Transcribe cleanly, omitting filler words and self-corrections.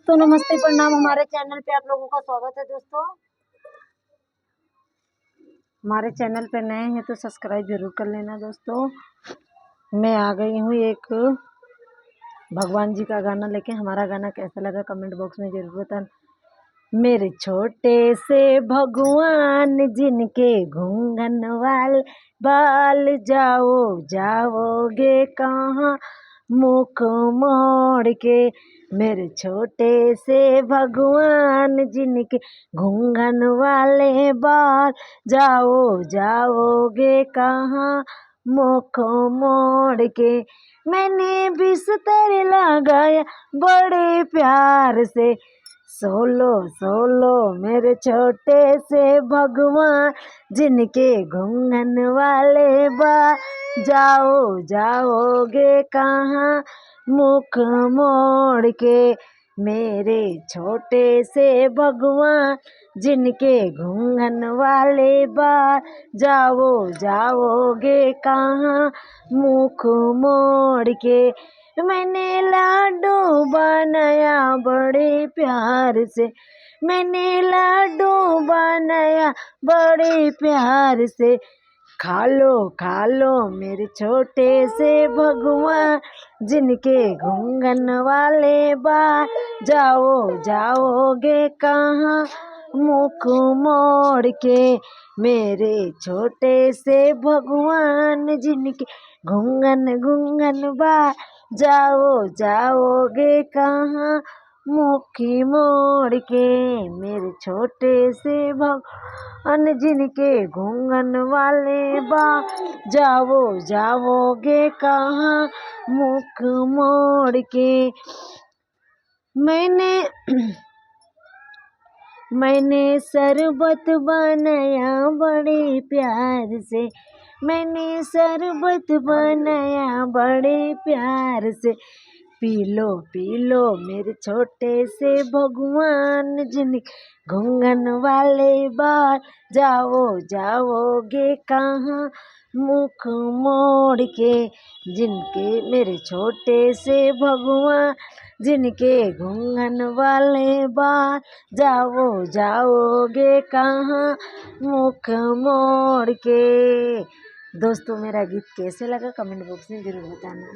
दोस्तों नमस्ते प्रणाम। हमारे चैनल पे आप लोगों का स्वागत है। दोस्तों हमारे चैनल पे नए हैं तो सब्सक्राइब जरूर कर लेना। दोस्तों मैं आ गई हूँ एक भगवान जी का गाना लेके। हमारा गाना कैसा लगा कमेंट बॉक्स में जरूर बताना। मेरे छोटे से भगवान जिनके घूंघन वाले बाल, जाओगे कहाँ मुख मोड़ के। मेरे छोटे से भगवान जिनके घूंघन वाले बाल, जाओगे कहाँ मुख मोड़ के। मैंने बिस्तर लगाया बड़े प्यार से, सोलो सोलो मेरे छोटे से भगवान जिनके घूंघन वाले बाल, जाओगे कहाँ मुख मोड़ के। मेरे छोटे से भगवान जिनके घूंघन वाले बाल, जाओगे कहाँ मुख मोड़ के। मैंने लाडू बनाया बड़े प्यार से, मैंने लाडू बनाया बड़े प्यार से। खा लो मेरे छोटे से भगवान जिनके घूंघन वाले बाल, जाओगे कहाँ मुख मोड़ के। मेरे छोटे से भगवान जिनके घूंघन बाल, जाओगे कहाँ मुखी मोड़ के। मेरे छोटे से भगवान जिनके घूंघन वाले बाल, जाओगे कहाँ मुख मोड़ के। मैंने शरबत बनाया बड़े प्यार से, मैंने शरबत बनाया बड़े प्यार से। पी लो मेरे छोटे से भगवान जिनके घूंघन वाले बाल, जाओगे कहाँ मुख मोड़ के। जिनके मेरे छोटे से भगवान जिनके घूंघन वाले बाल, जाओगे कहाँ मुख मोड़ के। दोस्तों मेरा गीत कैसे लगा कमेंट बॉक्स में जरूर बताना।